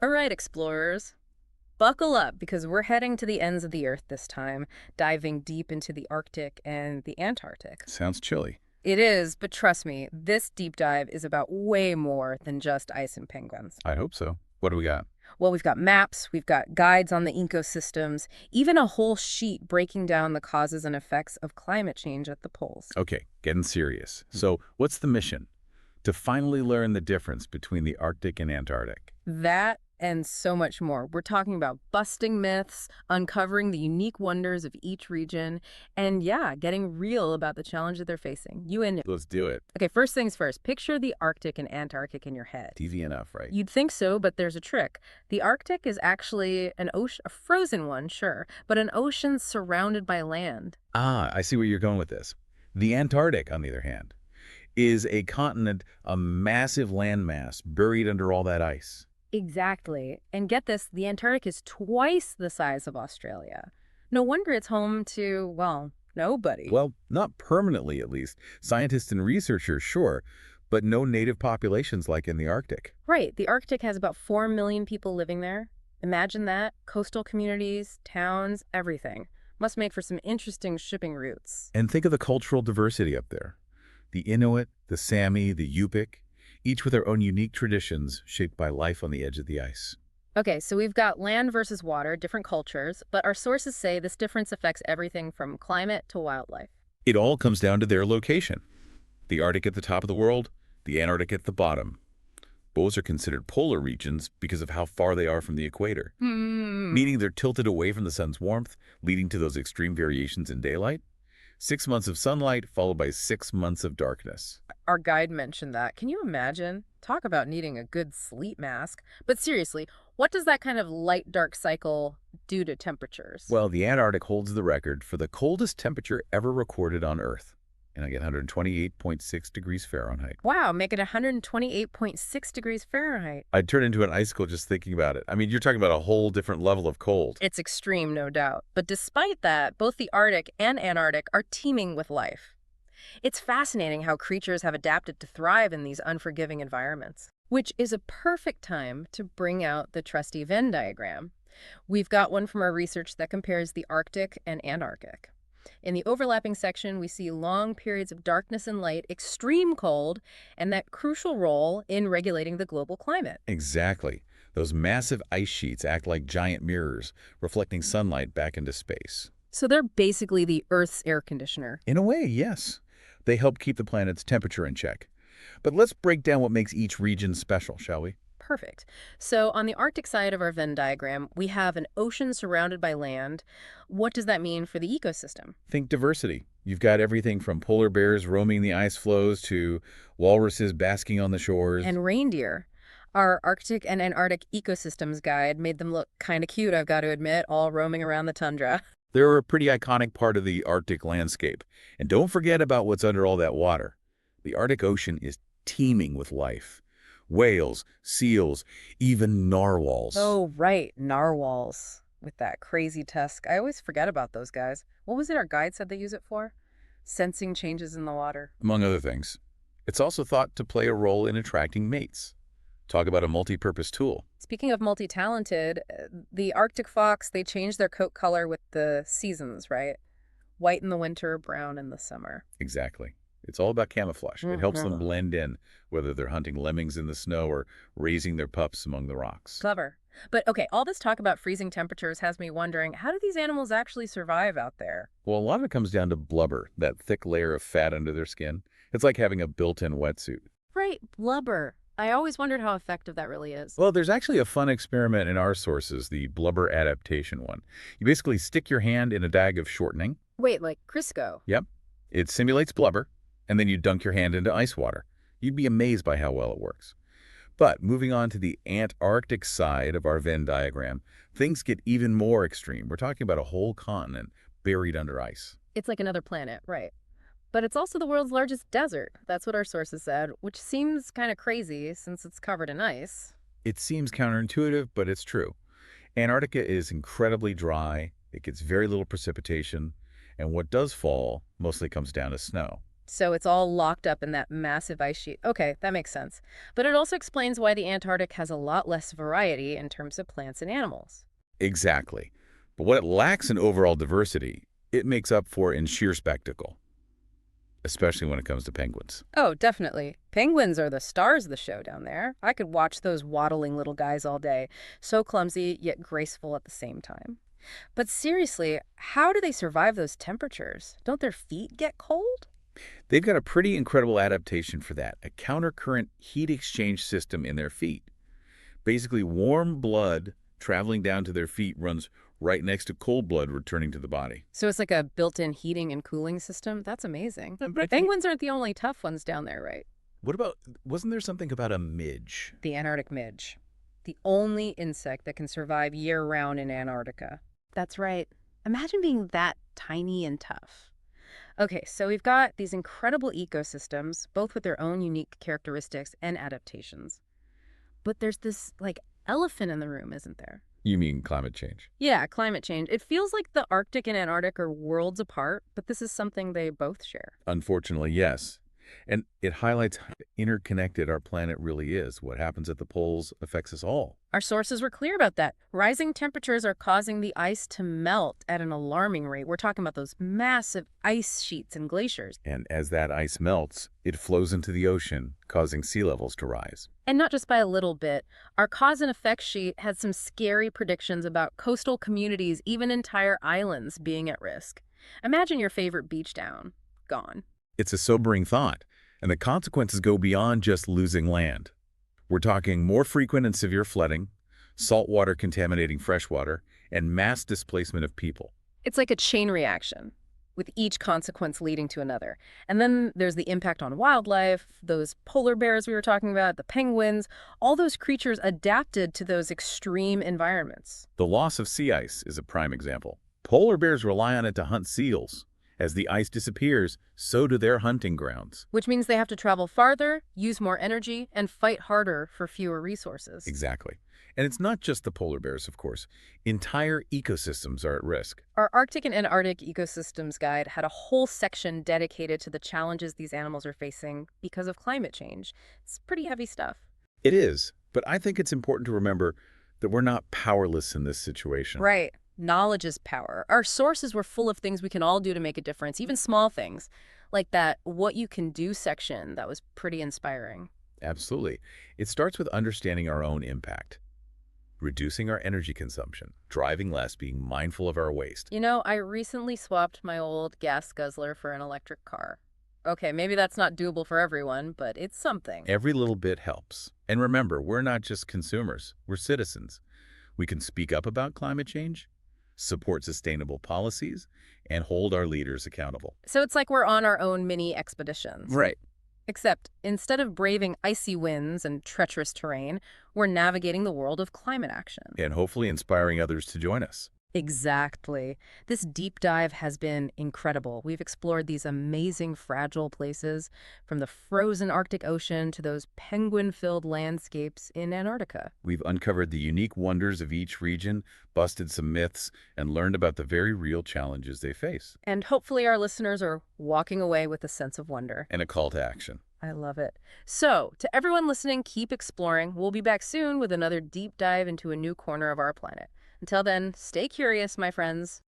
All right, explorers, buckle up because we're heading to the ends of the Earth this time, diving deep into the Arctic and the Antarctic. Sounds chilly. It is, but trust me, this deep dive is about way more than just ice and penguins. I hope so. What do we got? Well, we've got maps, we've got guides on the ecosystems, even a whole sheet breaking down the causes and effects of climate change at the poles. Okay, getting serious. So, what's the mission? To finally learn the difference between the Arctic and Antarctic. That and so much more. We're talking about busting myths, uncovering the unique wonders of each region, and yeah, getting real about the challenge that they're facing. You and Let's do it. Okay, first things first, picture the Arctic and Antarctic in your head. Easy enough, right? You'd think so, but there's a trick. The Arctic is actually an ocean, a frozen one, sure, but an ocean surrounded by land. Ah, I see where you're going with this. The Antarctic, on the other hand, is a continent, a massive landmass buried under all that ice. Exactly. And get this, the Antarctic is twice the size of Australia. No wonder it's home to, well, nobody. Well, not permanently at least. Scientists and researchers, sure, but no native populations like in the Arctic. Right, the Arctic has about 4 million people living there. Imagine that. Coastal communities, towns, everything. Must make for some interesting shipping routes. And think of the cultural diversity up there. The Inuit, the Sami, the Yupik, each with their own unique traditions shaped by life on the edge of the ice. Okay, so we've got land versus water, different cultures, but our sources say this difference affects everything from climate to wildlife. It all comes down to their location. The Arctic at the top of the world, the Antarctic at the bottom. Both are considered polar regions because of how far they are from the equator, meaning they're tilted away from the sun's warmth, leading to those extreme variations in daylight. 6 months of sunlight followed by 6 months of darkness. Our guide mentioned that. Can you imagine? Talk about needing a good sleep mask. But seriously, what does that kind of light-dark cycle do to temperatures? Well, the Antarctic holds the record for the coldest temperature ever recorded on Earth, and I get 128.6 degrees Fahrenheit. Wow, make it 128.6 degrees Fahrenheit. I'd turn into an icicle just thinking about it. I mean, you're talking about a whole different level of cold. It's extreme, no doubt. But despite that, both the Arctic and Antarctic are teeming with life. It's fascinating how creatures have adapted to thrive in these unforgiving environments, which is a perfect time to bring out the trusty Venn diagram. We've got one from our research that compares the Arctic and Antarctic. In the overlapping section, we see long periods of darkness and light, extreme cold, and that crucial role in regulating the global climate. Exactly. Those massive ice sheets act like giant mirrors, reflecting sunlight back into space. So they're basically the Earth's air conditioner. In a way, yes. They help keep the planet's temperature in check. But let's break down what makes each region special, shall we? Perfect. So on the Arctic side of our Venn diagram, we have an ocean surrounded by land. What does that mean for the ecosystem? Think diversity. You've got everything from polar bears roaming the ice floes to walruses basking on the shores. And reindeer. Our Arctic and Antarctic ecosystems guide made them look kind of cute, I've got to admit, all roaming around the tundra. They're a pretty iconic part of the Arctic landscape. And don't forget about what's under all that water. The Arctic Ocean is teeming with life. Whales, seals, even narwhals. Oh, right, narwhals with that crazy tusk. I always forget about those guys. What was it our guide said they use it for? Sensing changes in the water. Among other things. It's also thought to play a role in attracting mates. Talk about a multi-purpose tool. Speaking of multi-talented, the Arctic fox, they change their coat color with the seasons, right? White in the winter, brown in the summer. Exactly. It's all about camouflage. It helps them blend in, whether they're hunting lemmings in the snow or raising their pups among the rocks. Clever. But okay, all this talk about freezing temperatures has me wondering, how do these animals actually survive out there? Well, a lot of it comes down to blubber, that thick layer of fat under their skin. It's like having a built-in wetsuit. Right, blubber. I always wondered how effective that really is. Well, there's actually a fun experiment in our sources, the blubber adaptation one. You basically stick your hand in a bag of shortening. Wait, like Crisco? Yep. It simulates blubber, and then you dunk your hand into ice water. You'd be amazed by how well it works. But moving on to the Antarctic side of our Venn diagram, things get even more extreme. We're talking about a whole continent buried under ice. It's like another planet, right. But it's also the world's largest desert. That's what our sources said, which seems kind of crazy since it's covered in ice. It seems counterintuitive, but it's true. Antarctica is incredibly dry. It gets very little precipitation, and what does fall mostly comes down to snow. So it's all locked up in that massive ice sheet. Okay, that makes sense. But it also explains why the Antarctic has a lot less variety in terms of plants and animals. Exactly. But what it lacks in overall diversity, it makes up for in sheer spectacle, especially when it comes to penguins. Oh, definitely. Penguins are the stars of the show down there. I could watch those waddling little guys all day. So clumsy, yet graceful at the same time. But seriously, how do they survive those temperatures? Don't their feet get cold? They've got a pretty incredible adaptation for that, a countercurrent heat exchange system in their feet. Basically, warm blood traveling down to their feet runs right next to cold blood returning to the body. So it's like a built-in heating and cooling system? That's amazing. Right. Penguins aren't the only tough ones down there, right? What about, wasn't there something about a midge? The Antarctic midge. The only insect that can survive year-round in Antarctica. That's right. Imagine being that tiny and tough. Okay, so we've got these incredible ecosystems, both with their own unique characteristics and adaptations. But there's this, elephant in the room, isn't there? You mean climate change? Yeah, climate change. It feels like the Arctic and Antarctic are worlds apart, but this is something they both share. Unfortunately, yes. And it highlights how interconnected our planet really is. What happens at the poles affects us all. Our sources were clear about that. Rising temperatures are causing the ice to melt at an alarming rate. We're talking about those massive ice sheets and glaciers. And as that ice melts, it flows into the ocean, causing sea levels to rise. And not just by a little bit. Our cause and effect sheet had some scary predictions about coastal communities, even entire islands, being at risk. Imagine your favorite beach town. Gone. It's a sobering thought, and the consequences go beyond just losing land. We're talking more frequent and severe flooding, saltwater contaminating freshwater, and mass displacement of people. It's like a chain reaction, with each consequence leading to another. And then there's the impact on wildlife, those polar bears we were talking about, the penguins, all those creatures adapted to those extreme environments. The loss of sea ice is a prime example. Polar bears rely on it to hunt seals. As the ice disappears, so do their hunting grounds. Which means they have to travel farther, use more energy, and fight harder for fewer resources. Exactly. And it's not just the polar bears, of course. Entire ecosystems are at risk. Our Arctic and Antarctic Ecosystems Guide had a whole section dedicated to the challenges these animals are facing because of climate change. It's pretty heavy stuff. It is, but I think it's important to remember that we're not powerless in this situation. Right. Knowledge is power. Our sources were full of things we can all do to make a difference, even small things, like that What You Can Do section that was pretty inspiring. Absolutely. It starts with understanding our own impact, reducing our energy consumption, driving less, being mindful of our waste. You know, I recently swapped my old gas guzzler for an electric car. Okay, maybe that's not doable for everyone, but it's something. Every little bit helps. And remember, we're not just consumers, we're citizens. We can speak up about climate change, support sustainable policies, and hold our leaders accountable. So it's like we're on our own mini expeditions. Right. Except instead of braving icy winds and treacherous terrain, we're navigating the world of climate action. And hopefully inspiring others to join us. Exactly. This deep dive has been incredible. We've explored these amazing fragile places, from the frozen Arctic Ocean to those penguin-filled landscapes in Antarctica. We've uncovered the unique wonders of each region, busted some myths, and learned about the very real challenges they face. And hopefully our listeners are walking away with a sense of wonder. And a call to action. I love it. So, to everyone listening, keep exploring. We'll be back soon with another deep dive into a new corner of our planet. Until then, stay curious, my friends.